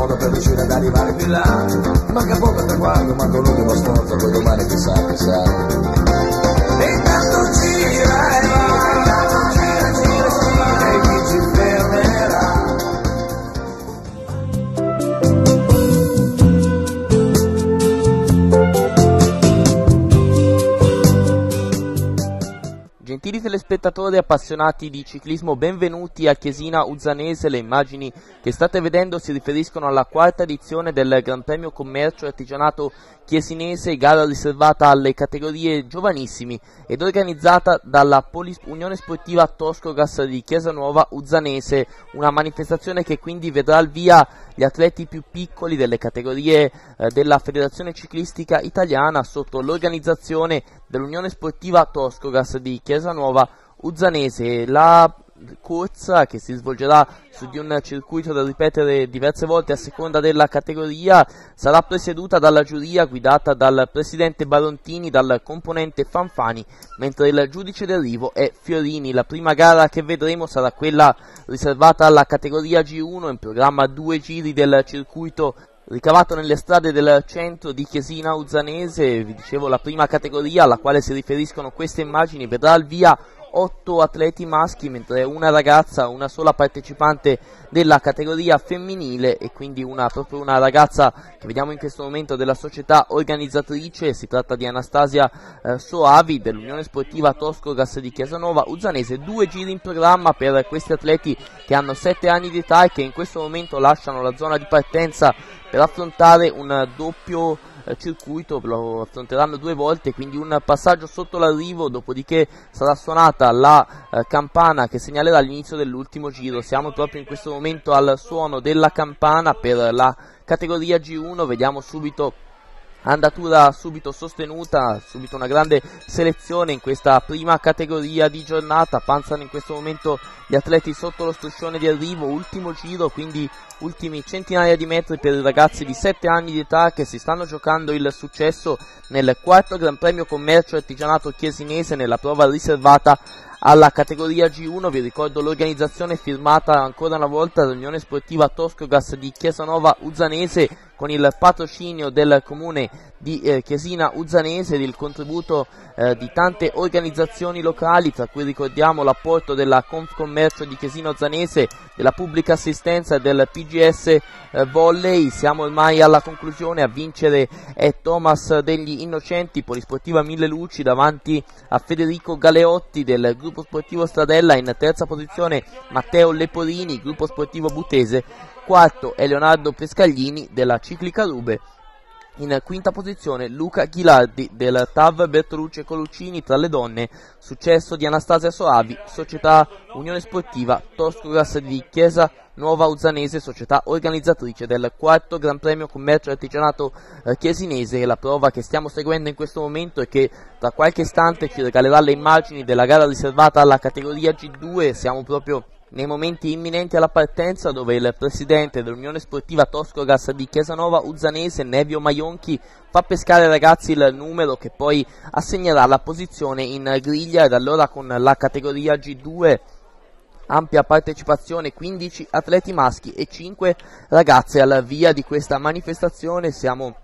modo per riuscire ad arrivare più là. Manca poco al traguardo, manca un ultimo sforzo, poi domani chissà. E intanto gira e va, e chi ci fermerà? Gentili telespettatori appassionati di ciclismo, benvenuti a Chiesina Uzzanese. Le immagini che state vedendo si riferiscono alla quarta edizione del Gran Premio Commercio e Artigianato Chiesinese, gara riservata alle categorie giovanissimi ed organizzata dalla Unione Sportiva Toscogas di Chiesanuova Uzzanese, una manifestazione che quindi vedrà al via gli atleti più piccoli delle categorie della Federazione Ciclistica Italiana sotto l'organizzazione dell'Unione Sportiva Toscogas di Chiesanuova Uzzanese. La corsa, che si svolgerà su di un circuito da ripetere diverse volte a seconda della categoria, sarà presieduta dalla giuria guidata dal presidente Barontini, dal componente Fanfani, mentre il giudice d'arrivo è Fiorini. La prima gara che vedremo sarà quella riservata alla categoria G1, in programma 2 giri del circuito ricavato nelle strade del centro di Chiesina Uzzanese. Vi dicevo, la prima categoria alla quale si riferiscono queste immagini vedrà al via 8 atleti maschi, mentre una ragazza, una sola partecipante della categoria femminile, e quindi proprio una ragazza che vediamo in questo momento della società organizzatrice. Si tratta di Anastasia Soavi dell'Unione Sportiva Toscogas di Chiesanuova Uzzanese. 2 giri in programma per questi atleti che hanno 7 anni di età e che in questo momento lasciano la zona di partenza per affrontare un doppio circuito. Lo affronteranno 2 volte, quindi un passaggio sotto l'arrivo, dopodiché sarà suonata la campana che segnalerà l'inizio dell'ultimo giro. Siamo proprio in questo momento al suono della campana per la categoria G1. Vediamo subito andatura subito sostenuta, subito una grande selezione in questa prima categoria di giornata. Avanzano in questo momento gli atleti sotto lo striscione di arrivo, ultimo giro, quindi ultimi centinaia di metri per i ragazzi di 7 anni di età che si stanno giocando il successo nel quarto Gran Premio Commercio e Artigianato Chiesinese, nella prova riservata alla categoria G1. Vi ricordo l'organizzazione firmata ancora una volta dall'Unione Sportiva Toscogas di Chiesanuova Uzzanese, con il patrocinio del comune di Chiesina Uzzanese ed il contributo di tante organizzazioni locali, tra cui ricordiamo l'apporto della Confcommercio di Chiesina Uzzanese, della Pubblica Assistenza e del PGS Volley. Siamo ormai alla conclusione. A vincere è Thomas degli Innocenti, Polisportiva Mille Luci, davanti a Federico Galeotti del Gruppo Sportivo Stradella. In terza posizione Matteo Leporini, Gruppo Sportivo Butese. Quarto è Leonardo Pescaglini della Ciclica Rube. In quinta posizione Luca Ghilardi del TAV Bertolucci e Coluccini tra le donne, successo di Anastasia Soavi, società Unione Sportiva Toscogas di Chiesa Nuova Uzzanese, società organizzatrice del quarto Gran Premio Commercio e Artigianato Chiesinese. La prova che stiamo seguendo in questo momento e che tra qualche istante ci regalerà le immagini della gara riservata alla categoria G2. Siamo proprio nei momenti imminenti alla partenza, dove il presidente dell'Unione Sportiva Toscogas di Chiesanuova Uzzanese, Nevio Maionchi, fa pescare ai ragazzi il numero che poi assegnerà la posizione in griglia. Ed allora, con la categoria G2, ampia partecipazione, 15 atleti maschi e 5 ragazze al via di questa manifestazione. Siamo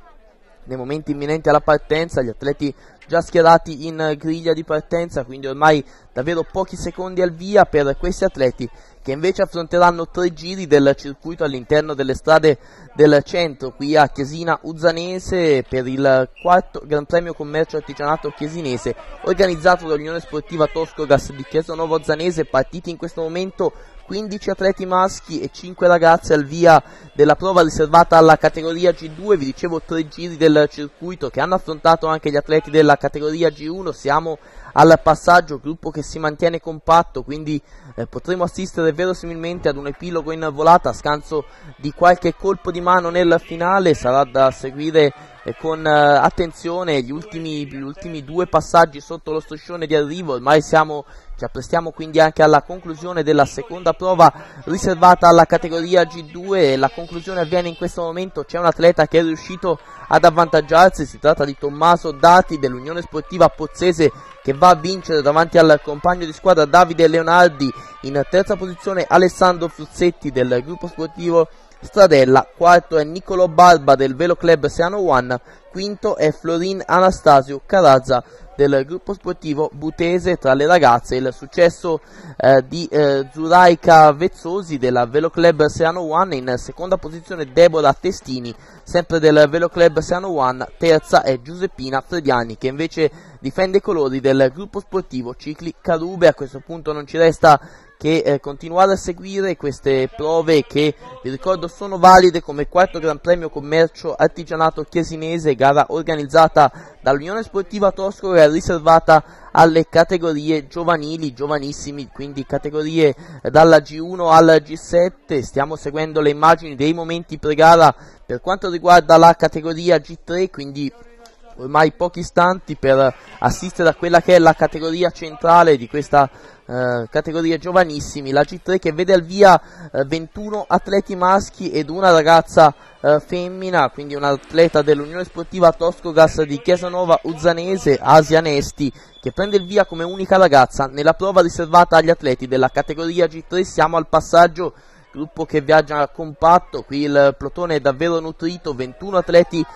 nei momenti imminenti alla partenza, gli atleti già schierati in griglia di partenza, quindi ormai davvero pochi secondi al via per questi atleti, che invece affronteranno 3 giri del circuito all'interno delle strade del centro qui a Chiesina Uzzanese per il quarto Gran Premio Commercio Artigianato Chiesinese, organizzato dall'Unione Sportiva Toscogas di Chiesanuova Uzzanese. Partiti in questo momento 15 atleti maschi e 5 ragazze al via della prova riservata alla categoria G2. Vi dicevo 3 giri del circuito che hanno affrontato anche gli atleti della categoria G1. Siamo al passaggio, gruppo che si mantiene compatto, quindi potremo assistere verosimilmente ad un epilogo in volata a scanso di qualche colpo di mano nel finale. Sarà da seguire con attenzione gli ultimi 2 passaggi sotto lo striscione di arrivo. Ormai ci apprestiamo quindi anche alla conclusione della seconda prova riservata alla categoria G2 e la conclusione avviene in questo momento. C'è un atleta che è riuscito ad avvantaggiarsi, si tratta di Tommaso Dati dell'Unione Sportiva Pozzese, che va a vincere davanti al compagno di squadra Davide Leonardi. In terza posizione Alessandro Fruzzetti del gruppo sportivo Stradella, quarto è Niccolò Barba del Velo Club Serrano One, quinto è Florin Anastasio Carazza del gruppo sportivo Butese. Tra le ragazze il successo di Zuraika Vezzosi del Velo Club Serrano One, in seconda posizione Deborah Testini sempre del Velo Club Serrano One, terza è Giuseppina Frediani che invece difende i colori del gruppo sportivo Cicli Carube. A questo punto non ci resta che continuare a seguire queste prove che, vi ricordo, sono valide come quarto Gran Premio Commercio Artigianato Chiesinese, gara organizzata dall'Unione Sportiva Toscora, riservata alle categorie giovanili, giovanissimi, quindi categorie dalla G1 alla G7. Stiamo seguendo le immagini dei momenti pre-gara per quanto riguarda la categoria G3, quindi ormai pochi istanti per assistere a quella che è la categoria centrale di questa categoria giovanissimi, la G3, che vede al via 21 atleti maschi ed una ragazza femmina, quindi un atleta dell'Unione Sportiva Toscogas di Chiesanova Uzzanese, Asia Nesti, che prende il via come unica ragazza nella prova riservata agli atleti della categoria G3. Siamo al passaggio, gruppo che viaggia compatto, qui il plotone è davvero nutrito, 21 atleti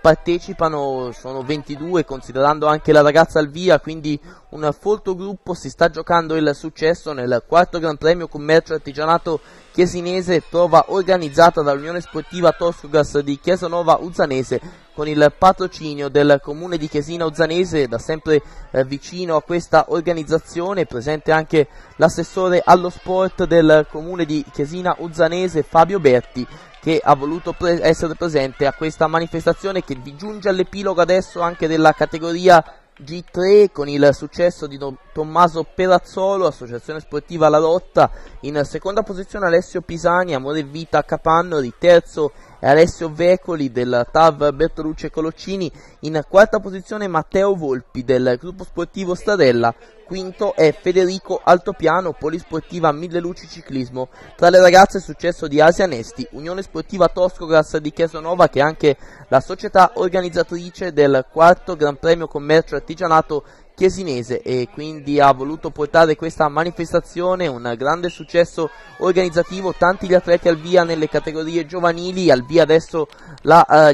partecipano, sono 22 considerando anche la ragazza al via, quindi un folto gruppo. Si sta giocando il successo nel quarto Gran Premio Commercio Artigianato Chiesinese, prova organizzata dall'Unione Sportiva Toscogas di Chiesanova Uzzanese con il patrocinio del comune di Chiesina Uzzanese, da sempre vicino a questa organizzazione, presente anche l'assessore allo sport del comune di Chiesina Uzzanese Fabio Berti, che ha voluto essere presente a questa manifestazione che vi giunge all'epilogo adesso anche della categoria G3 con il successo di Tommaso Perazzolo, Associazione Sportiva La Lotta. In seconda posizione Alessio Pisani, Amore e Vita Capannori, terzo è Alessio Vecoli del TAV Bertolucci e Coloccini, in quarta posizione Matteo Volpi del gruppo sportivo Stradella, quinto è Federico Altopiano, Polisportiva Mille Luci Ciclismo. Tra le ragazze successo di Asia Nesti, Unione Sportiva Toscogas di Chiesanova, che è anche la società organizzatrice del quarto Gran Premio Commercio Artigianato Chiesinese, e quindi ha voluto portare questa manifestazione un grande successo organizzativo. Tanti gli atleti al via nelle categorie giovanili, al via adesso gli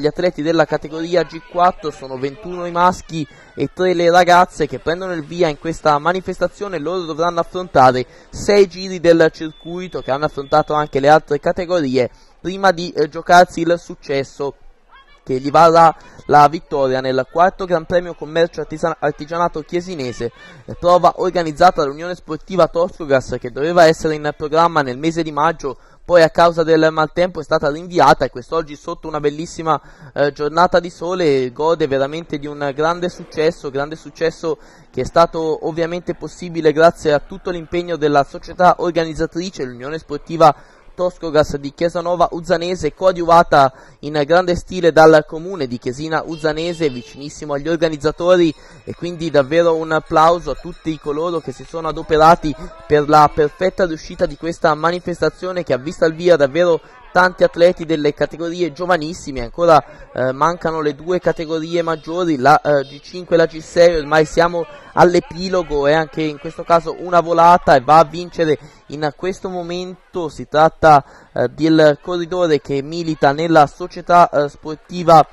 atleti della categoria G4, sono 21 i maschi e 3 le ragazze che prendono il via in questa manifestazione. Loro dovranno affrontare 6 giri del circuito che hanno affrontato anche le altre categorie prima di giocarsi il successo che gli varrà la vittoria nel quarto Gran Premio Commercio Artigianato Chiesinese, prova organizzata dall'Unione Sportiva Toscogas, che doveva essere in programma nel mese di maggio, poi a causa del maltempo è stata rinviata, e quest'oggi, sotto una bellissima giornata di sole, gode veramente di un grande successo che è stato ovviamente possibile grazie a tutto l'impegno della società organizzatrice, l'Unione Sportiva Toscogas di Chiesanova Uzzanese, coadiuvata in grande stile dal comune di Chiesina Uzzanese, vicinissimo agli organizzatori, e quindi davvero un applauso a tutti coloro che si sono adoperati per la perfetta riuscita di questa manifestazione, che ha visto al via davvero tanti atleti delle categorie giovanissime. Ancora mancano le due categorie maggiori, la G5 e la G6, ormai siamo all'epilogo, e anche in questo caso una volata, e va a vincere in questo momento. Si tratta del corridore che milita nella società sportiva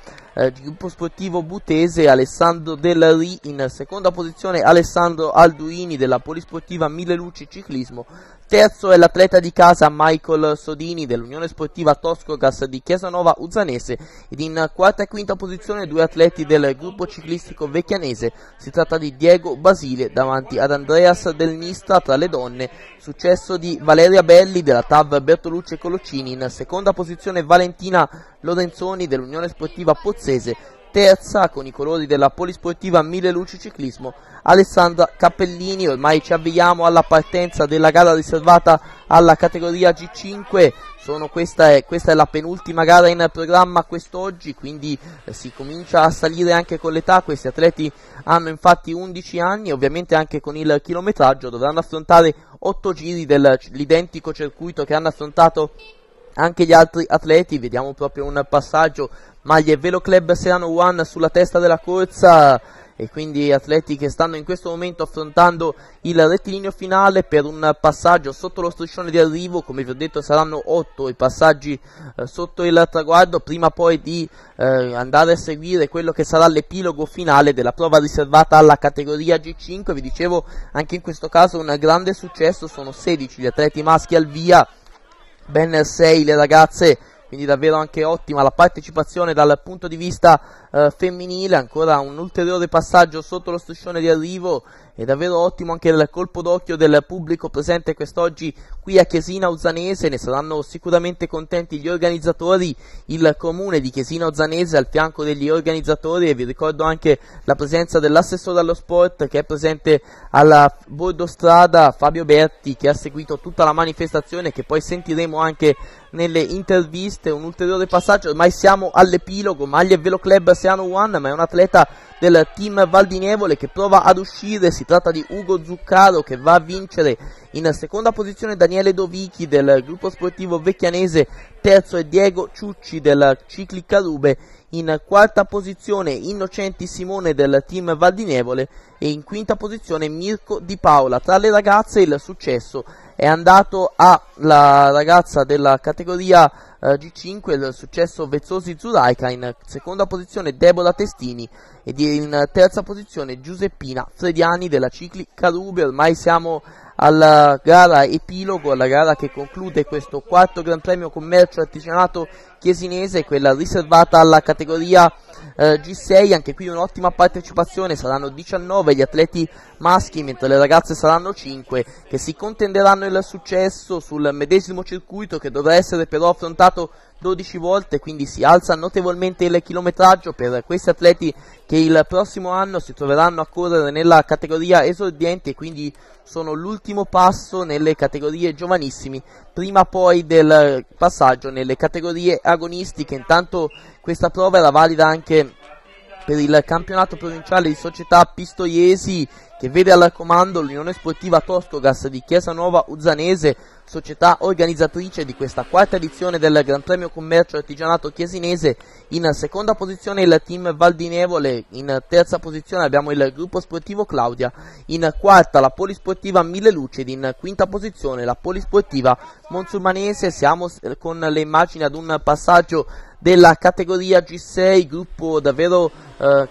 gruppo sportivo Butese, Alessandro Del Ri. In seconda posizione Alessandro Alduini della Polisportiva Mille Luci Ciclismo. Terzo è l'atleta di casa Michael Sodini dell'Unione Sportiva Toscogas di Chiesanova Uzzanese, ed in quarta e quinta posizione due atleti del gruppo ciclistico vecchianese. Si tratta di Diego Basile davanti ad Andreas Del Mistra. Tra le donne successo di Valeria Belli della TAV Bertolucci e Coloccini, in seconda posizione Valentina Lorenzoni dell'Unione Sportiva Pozzese, terza con i colori della Polisportiva Mille Luci Ciclismo Alessandra Cappellini. Ormai ci avviamo alla partenza della gara riservata alla categoria G5. Questa è la penultima gara in programma quest'oggi, quindi si comincia a salire anche con l'età. Questi atleti hanno infatti 11 anni, ovviamente anche con il chilometraggio dovranno affrontare 8 giri dell'identico circuito che hanno affrontato anche gli altri atleti. Vediamo proprio un passaggio: maglie Velo Club Serrano One sulla testa della corsa, e quindi atleti che stanno in questo momento affrontando il rettilineo finale per un passaggio sotto lo striscione di arrivo. Come vi ho detto, saranno 8 i passaggi sotto il traguardo, prima poi di andare a seguire quello che sarà l'epilogo finale della prova riservata alla categoria G5. Vi dicevo, anche in questo caso un grande successo, sono 16 gli atleti maschi al via, ben 6 le ragazze, quindi davvero anche ottima la partecipazione dal punto di vista femminile. Ancora un ulteriore passaggio sotto lo striscione di arrivo, è davvero ottimo anche il colpo d'occhio del pubblico presente quest'oggi qui a Chiesina Uzzanese. Ne saranno sicuramente contenti gli organizzatori, il comune di Chiesina Uzzanese al fianco degli organizzatori, e vi ricordo anche la presenza dell'assessore allo sport che è presente alla bordo strada, Fabio Berti, che ha seguito tutta la manifestazione, che poi sentiremo anche nelle interviste. Un ulteriore passaggio, ormai siamo all'epilogo, maglia Velo Club Siano One, ma è un atleta del team Valdinevole che prova ad uscire. Si tratta di Ugo Zuccaro, che va a vincere. In seconda posizione Daniele Dovichi del gruppo sportivo vecchianese, terzo è Diego Ciucci del Cicli Carube, in quarta posizione Innocenti Simone del team Valdinevole e in quinta posizione Mirko Di Paola. Tra le ragazze il successo è andato alla ragazza della categoria G5, il successo Vezzosi Zuraika, in seconda posizione Deborah Testini ed in terza posizione Giuseppina Frediani della Cicli Carube. Ormai siamo alla gara epilogo, alla gara che conclude questo quarto Gran Premio Commercio Artigianato Chiesinese, quella riservata alla categoria G6. Anche qui un'ottima partecipazione, saranno 19 gli atleti maschi, mentre le ragazze saranno 5, che si contenderanno il successo sul medesimo circuito, che dovrà essere però affrontato 12 volte, quindi si alza notevolmente il chilometraggio per questi atleti che il prossimo anno si troveranno a correre nella categoria esordienti, e quindi sono l'ultimo passo nelle categorie giovanissimi, prima poi del passaggio nelle categorie agonistiche. Intanto questa prova era valida anche per il campionato provinciale di società pistoiesi, che vede al comando l'Unione Sportiva Toscogas di Chiesa Nuova Uzzanese, società organizzatrice di questa quarta edizione del Gran Premio Commercio Artigianato Chiesinese. In seconda posizione il team Valdinevole, in terza posizione abbiamo il gruppo sportivo Claudia, in quarta la Polisportiva Mille Luci ed in quinta posizione la Polisportiva Monsulmanese. Siamo con le immagini ad un passaggio della categoria G6, gruppo davvero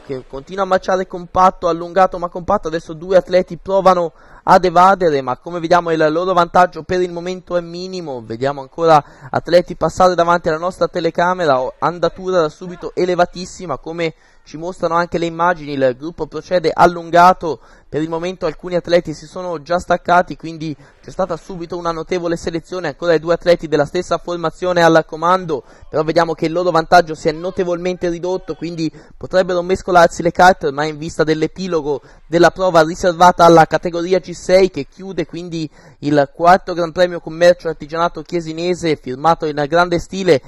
che continua a marciare compatto, allungato ma compatto. Adesso due atleti provano ad evadere, ma come vediamo il loro vantaggio per il momento è minimo. Vediamo ancora atleti passare davanti alla nostra telecamera, andatura subito elevatissima, come ci mostrano anche le immagini. Il gruppo procede allungato, per il momento alcuni atleti si sono già staccati, quindi c'è stata subito una notevole selezione. Ancora i due atleti della stessa formazione al comando, però vediamo che il loro vantaggio si è notevolmente ridotto, quindi potrebbero mescolarsi le carte ormai in vista dell'epilogo della prova riservata alla categoria G6, che chiude quindi il quarto Gran Premio Commercio Artigianato Chiesinese, firmato in grande stile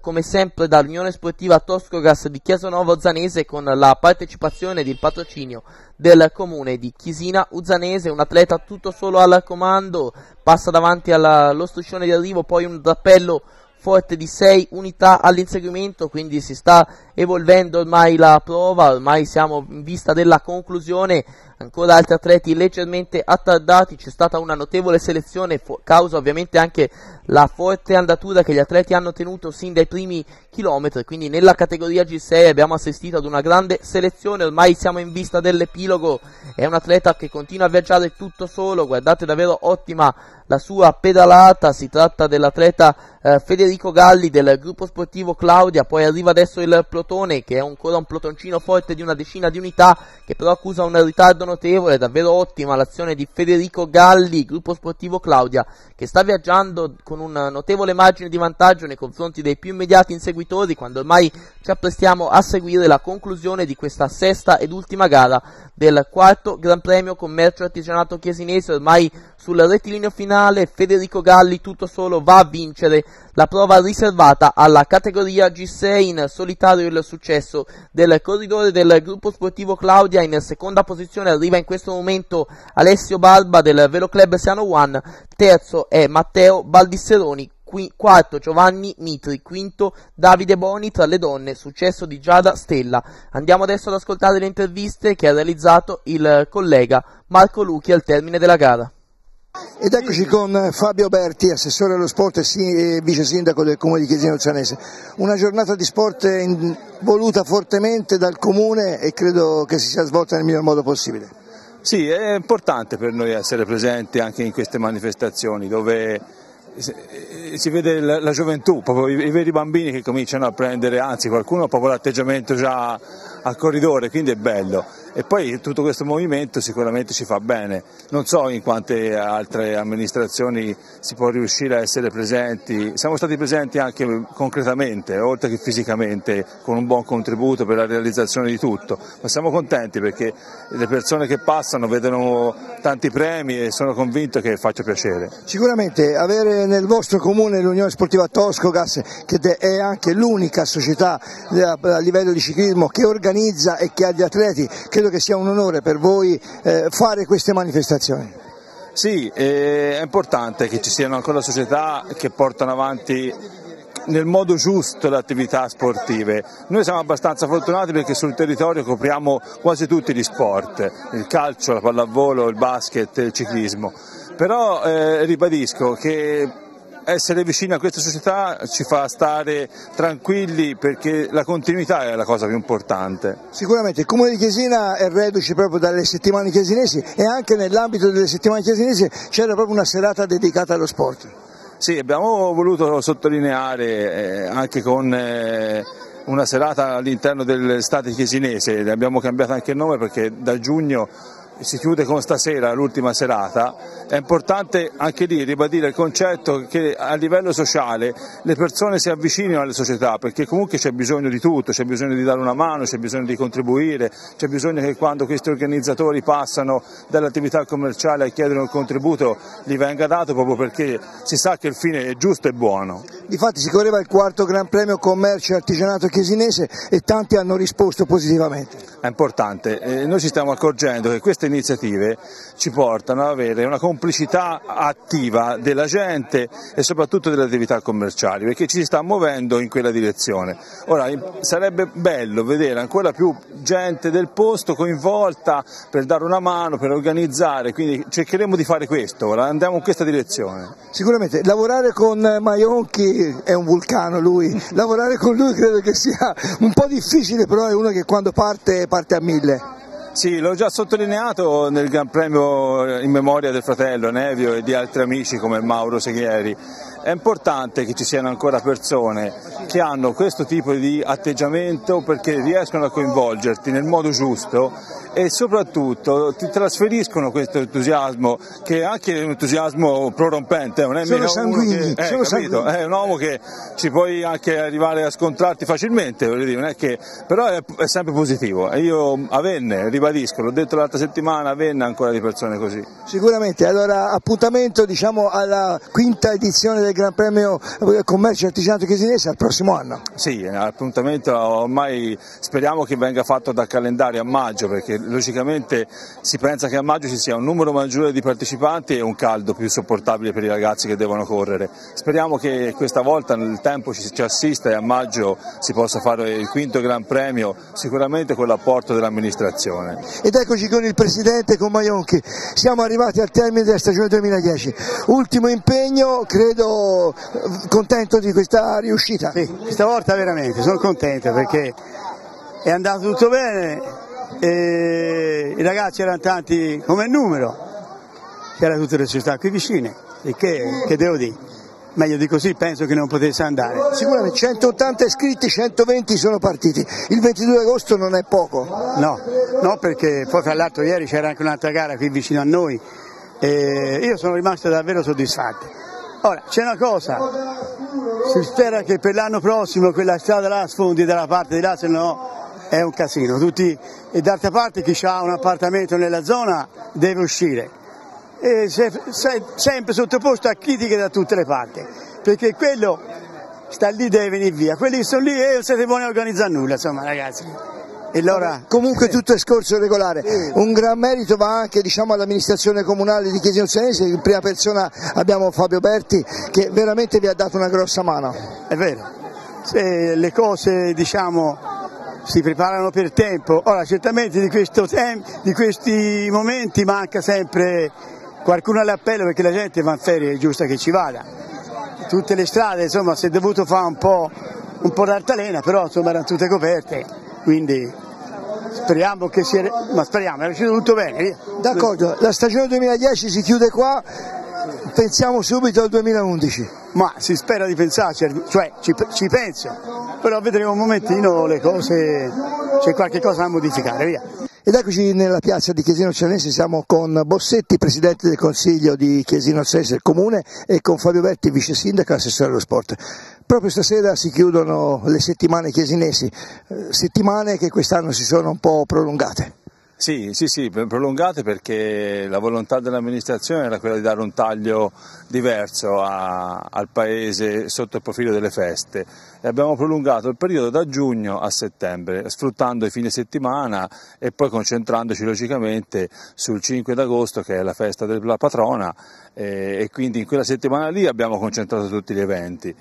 come sempre dall'Unione Sportiva Toscogas di Chiesa Nuova Uzzanese, con la partecipazione ed il patrocinio del comune di Chiesina Uzzanese. Un atleta tutto solo al comando, passa davanti allo striscione di arrivo, poi un drappello forte di 6 unità all'inseguimento, quindi si sta evolvendo ormai la prova, ormai siamo in vista della conclusione. Ancora altri atleti leggermente attardati, c'è stata una notevole selezione, causa ovviamente anche la forte andatura che gli atleti hanno tenuto sin dai primi chilometri, quindi nella categoria G6 abbiamo assistito ad una grande selezione. Ormai siamo in vista dell'epilogo, è un atleta che continua a viaggiare tutto solo, guardate davvero ottima la sua pedalata. Si tratta dell'atleta Federico Galli del gruppo sportivo Claudia, poi arriva adesso il plotone, che è ancora un plotoncino forte di una decina di unità, che però accusa un ritardo notevole. Davvero ottima l'azione di Federico Galli, gruppo sportivo Claudia, che sta viaggiando con un notevole margine di vantaggio nei confronti dei più immediati inseguitori, quando ormai ci apprestiamo a seguire la conclusione di questa sesta ed ultima gara del quarto Gran Premio Commercio Artigianato Chiesinese. Ormai sul rettilineo finale Federico Galli tutto solo va a vincere la prova riservata alla categoria G6. In solitario il successo del corridore del gruppo sportivo Claudia. In seconda posizione arriva in questo momento Alessio Barba del Velo Club Siano One, terzo è Matteo Baldisseroni, quarto Giovanni Mitri, quinto Davide Boni, tra le donne successo di Giada Stella. Andiamo adesso ad ascoltare le interviste che ha realizzato il collega Marco Lucchi al termine della gara. Ed eccoci con Fabio Berti, assessore allo sport e vice sindaco del comune di Chiesina Uzzanese. Una giornata di sport voluta fortemente dal comune e credo che si sia svolta nel miglior modo possibile. Sì, è importante per noi essere presenti anche in queste manifestazioni dove si vede la gioventù, proprio i veri bambini che cominciano a prendere, anzi qualcuno ha proprio l'atteggiamento già al corridore, quindi è bello. E poi tutto questo movimento sicuramente ci fa bene, non so in quante altre amministrazioni si può riuscire a essere presenti, siamo stati presenti anche concretamente, oltre che fisicamente, con un buon contributo per la realizzazione di tutto, ma siamo contenti perché le persone che passano vedono tanti premi e sono convinto che faccia piacere. Sicuramente avere nel vostro comune l'Unione Sportiva Toscogas, che è anche l'unica società a livello di ciclismo che organizza e che ha gli atleti, credo che sia un onore per voi fare queste manifestazioni. Sì, è importante che ci siano ancora società che portano avanti nel modo giusto le attività sportive. Noi siamo abbastanza fortunati perché sul territorio copriamo quasi tutti gli sport, il calcio, la pallavolo, il basket, il ciclismo, però ribadisco che essere vicini a questa società ci fa stare tranquilli perché la continuità è la cosa più importante. Sicuramente il comune di Chiesina è reduce proprio dalle settimane chiesinesi e anche nell'ambito delle settimane chiesinesi c'era proprio una serata dedicata allo sport. Sì, abbiamo voluto sottolineare anche con una serata all'interno dell'estate chiesinese, ne abbiamo cambiato anche il nome perché da giugno si chiude con stasera l'ultima serata. È importante anche lì ribadire il concetto che a livello sociale le persone si avvicinino alle società, perché comunque c'è bisogno di tutto, c'è bisogno di dare una mano, c'è bisogno di contribuire, c'è bisogno che quando questi organizzatori passano dall'attività commerciale a chiedere un contributo gli venga dato, proprio perché si sa che il fine è giusto e buono. Difatti si correva il quarto Gran Premio Commercio e Artigianato Chiesinese e tanti hanno risposto positivamente. È importante, noi ci stiamo accorgendo che queste iniziative ci portano ad avere una complicità attiva della gente e soprattutto delle attività commerciali, perché ci si sta muovendo in quella direzione. Ora sarebbe bello vedere ancora più gente del posto coinvolta per dare una mano, per organizzare, quindi cercheremo di fare questo, ora andiamo in questa direzione. Sicuramente lavorare con Maionchi è un vulcano lui, lavorare con lui credo che sia un po' difficile, però è uno che quando parte a 1000. Sì, l'ho già sottolineato nel Gran Premio in memoria del fratello Nevio e di altri amici come Mauro Seghieri. È importante che ci siano ancora persone che hanno questo tipo di atteggiamento perché riescono a coinvolgerti nel modo giusto e soprattutto ti trasferiscono questo entusiasmo che è anche un entusiasmo prorompente, non è sono sanguigni, è un uomo che ci puoi anche arrivare a scontrarti facilmente, voglio dire, non è che, però è sempre positivo e io a Venne, ribadisco, l'ho detto l'altra settimana, a Venne ancora di persone così. Sicuramente, allora appuntamento diciamo alla quinta edizione del Gran Premio Commercio e Artigianato Chiesinese al prossimo anno. Sì, l'appuntamento ormai speriamo che venga fatto da calendario a maggio perché logicamente si pensa che a maggio ci sia un numero maggiore di partecipanti e un caldo più sopportabile per i ragazzi che devono correre. Speriamo che questa volta nel tempo ci assista e a maggio si possa fare il quinto Gran Premio, sicuramente con l'apporto dell'amministrazione. Ed eccoci con il Presidente, con Maionchi, siamo arrivati al termine della stagione 2010, ultimo impegno, credo contento di questa riuscita? Sì, questa volta veramente sono contento perché è andato tutto bene. E i ragazzi erano tanti come numero, c'erano tutte le società qui vicine e che devo dire, meglio di così penso che non potesse andare. Sicuramente 180 iscritti, 120 sono partiti, il 22 agosto non è poco. No, perché poi fra l'altro ieri c'era anche un'altra gara qui vicino a noi e io sono rimasto davvero soddisfatto. Ora c'è una cosa, si spera che per l'anno prossimo quella strada là sfondi dalla parte di là, se no è un casino, e d'altra parte chi ha un appartamento nella zona deve uscire e sempre sottoposto a critiche da tutte le parti, perché quello sta lì deve venire via, quelli che sono lì non siete buoni a organizzare nulla, insomma ragazzi. E allora... Comunque tutto è scorso regolare. Un gran merito va anche all'amministrazione comunale di Chiesina Uzzanese, in prima persona abbiamo Fabio Berti che veramente vi ha dato una grossa mano. È vero, se le cose si preparano per tempo, ora certamente di questi momenti manca sempre qualcuno all'appello perché la gente va in ferie, è giusto che ci vada. Tutte le strade si è dovuto fare un po' d'altalena, però erano tutte coperte, quindi speriamo che è uscito tutto bene. D'accordo, la stagione 2010 si chiude qua, pensiamo subito al 2011. Ma si spera di pensarci, cioè ci penso, però vedremo un momentino le cose, c'è qualche cosa da modificare, via. Ed eccoci nella piazza di Chiesina Uzzanese, siamo con Bossetti, presidente del consiglio di Chiesina Uzzanese, il comune, e con Fabio Berti, vice sindaco e assessore allo sport. Proprio stasera si chiudono le settimane chiesinesi, settimane che quest'anno si sono un po' prolungate. Sì, prolungate perché la volontà dell'amministrazione era quella di dare un taglio diverso al paese sotto il profilo delle feste e abbiamo prolungato il periodo da giugno a settembre, sfruttando i fine settimana e poi concentrandoci logicamente sul 5 d'agosto che è la festa della patrona e quindi in quella settimana lì abbiamo concentrato tutti gli eventi.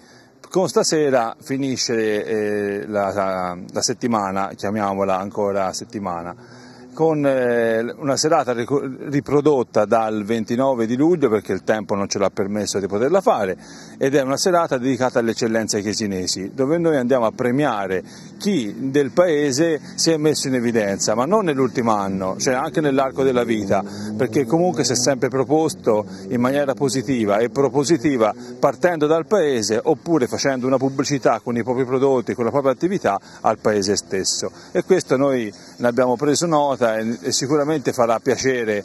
Con stasera finisce la settimana, chiamiamola ancora settimana, con una serata riprodotta dal 29 di luglio perché il tempo non ce l'ha permesso di poterla fare ed è una serata dedicata alle eccellenze chiesinesi dove noi andiamo a premiare chi del paese si è messo in evidenza, ma non nell'ultimo anno, cioè anche nell'arco della vita, perché comunque si è sempre proposto in maniera positiva e propositiva partendo dal paese oppure facendo una pubblicità con i propri prodotti, con la propria attività al paese stesso e questo noi ne abbiamo preso nota e sicuramente farà piacere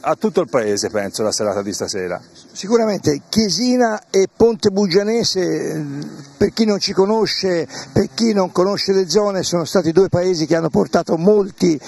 a tutto il paese, penso, la serata di stasera. Sicuramente Chiesina e Ponte Bugianese, per chi non ci conosce, per chi non conosce le zone, sono stati due paesi che hanno portato molti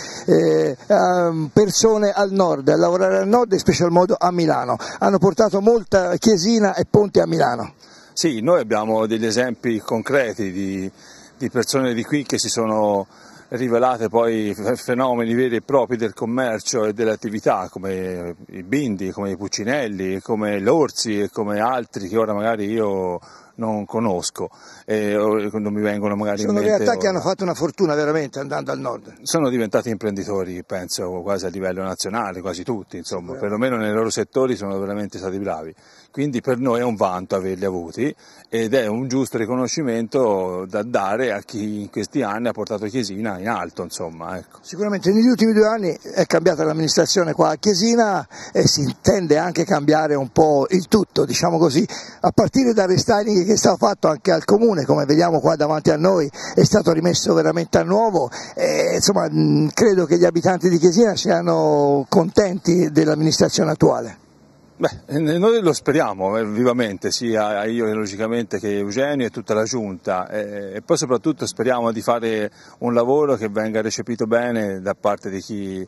persone al nord, a lavorare al nord e in special modo a Milano. Hanno portato molta Chiesina e Ponte a Milano. Sì, noi abbiamo degli esempi concreti di persone di qui che si sono rivelate poi fenomeni veri e propri del commercio e delle attività come i Bindi, come i Puccinelli, come l'Orsi e come altri che ora magari io non conosco e non mi vengono magari in mente. Sono realtà che hanno fatto una fortuna veramente andando al nord. Sono diventati imprenditori, penso, quasi a livello nazionale, quasi tutti, insomma, perlomeno nei loro settori sono veramente stati bravi. Quindi per noi è un vanto averli avuti ed è un giusto riconoscimento da dare a chi in questi anni ha portato Chiesina in alto, insomma. Ecco. Sicuramente negli ultimi 2 anni è cambiata l'amministrazione qua a Chiesina e si intende anche cambiare un po' il tutto, diciamo così, a partire dal restyling che è stato fatto anche al comune, come vediamo qua davanti a noi, è stato rimesso veramente a nuovo e, insomma, credo che gli abitanti di Chiesina siano contenti dell'amministrazione attuale. Beh, noi lo speriamo vivamente, sia io logicamente che Eugenio e tutta la giunta e poi soprattutto speriamo di fare un lavoro che venga recepito bene da parte di chi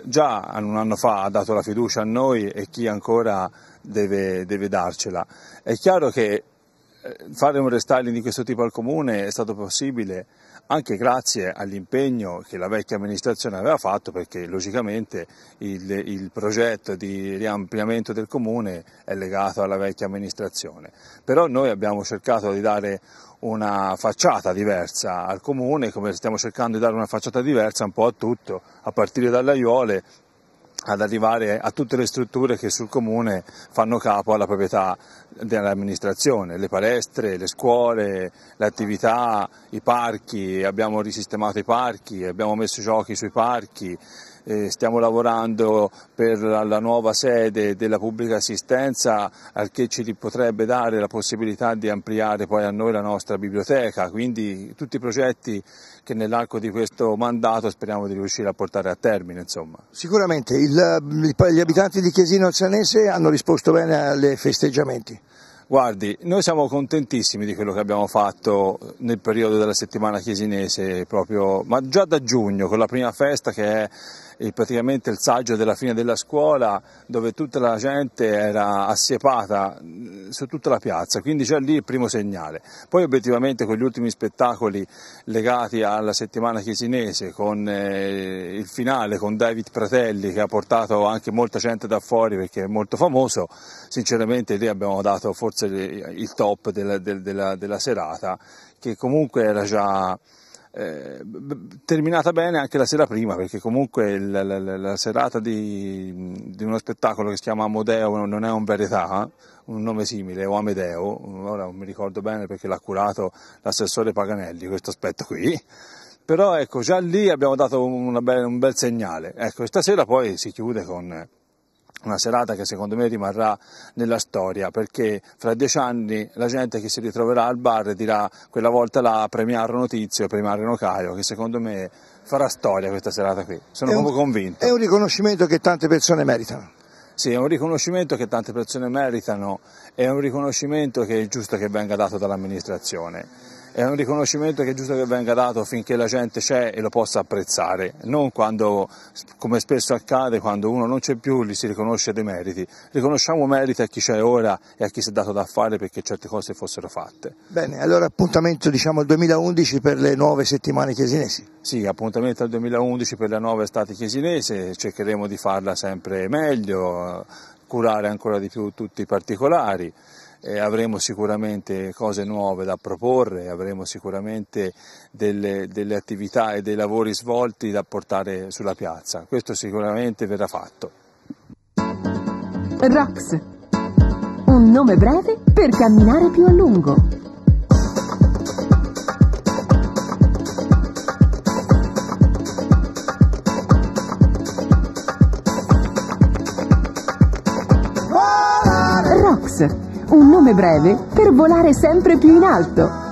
già un anno fa ha dato la fiducia a noi e chi ancora deve darcela. È chiaro che fare un restyling di questo tipo al comune è stato possibile anche grazie all'impegno che la vecchia amministrazione aveva fatto perché logicamente il progetto di riampliamento del comune è legato alla vecchia amministrazione, però noi abbiamo cercato di dare una facciata diversa al comune come stiamo cercando di dare una facciata diversa un po' a tutto, a partire dalle aiuole ad arrivare a tutte le strutture che sul comune fanno capo alla proprietà dell'amministrazione, le palestre, le scuole, le attività, i parchi, abbiamo risistemato i parchi, abbiamo messo giochi sui parchi, stiamo lavorando per la nuova sede della pubblica assistenza al che ci potrebbe dare la possibilità di ampliare poi a noi la nostra biblioteca, quindi tutti i progetti che nell'arco di questo mandato speriamo di riuscire a portare a termine. Insomma. Sicuramente gli abitanti di Chiesina Uzzanese hanno risposto bene ai festeggiamenti. Guardi, noi siamo contentissimi di quello che abbiamo fatto nel periodo della settimana chiesinese, proprio, ma già da giugno con la prima festa che praticamente il saggio della fine della scuola, dove tutta la gente era assiepata su tutta la piazza, quindi già lì il primo segnale. Poi obiettivamente con gli ultimi spettacoli legati alla settimana chiesinese, con il finale con David Pratelli che ha portato anche molta gente da fuori perché è molto famoso, sinceramente lì abbiamo dato forse il top della serata, che comunque era già terminata bene anche la sera prima, perché comunque la serata di uno spettacolo che si chiama Amodeo non è un verità, un nome simile, o Amedeo, ora non mi ricordo bene perché l'ha curato l'assessore Paganelli questo aspetto qui, però ecco già lì abbiamo dato un bel segnale. Ecco, stasera poi si chiude con una serata che secondo me rimarrà nella storia, perché fra 10 anni la gente che si ritroverà al bar dirà quella volta là premiarono Tizio, premiarono Caio, che secondo me farà storia questa serata qui, sono proprio convinto. È un riconoscimento che tante persone meritano. Sì, è un riconoscimento che tante persone meritano, è un riconoscimento che è giusto che venga dato dall'amministrazione. È un riconoscimento che è giusto che venga dato finché la gente c'è e lo possa apprezzare, non quando, come spesso accade, quando uno non c'è più gli si riconosce dei meriti. Riconosciamo meriti a chi c'è ora e a chi si è dato da fare perché certe cose fossero fatte. Bene, allora appuntamento diciamo al 2011 per le nuove settimane chiesinesi. Sì, appuntamento al 2011 per la nuova estate chiesinese, cercheremo di farla sempre meglio, curare ancora di più tutti i particolari. Avremo sicuramente cose nuove da proporre, avremo sicuramente delle attività e dei lavori svolti da portare sulla piazza, questo sicuramente verrà fatto. ROX, un nome breve per camminare più a lungo. ROX, un nome breve per volare sempre più in alto.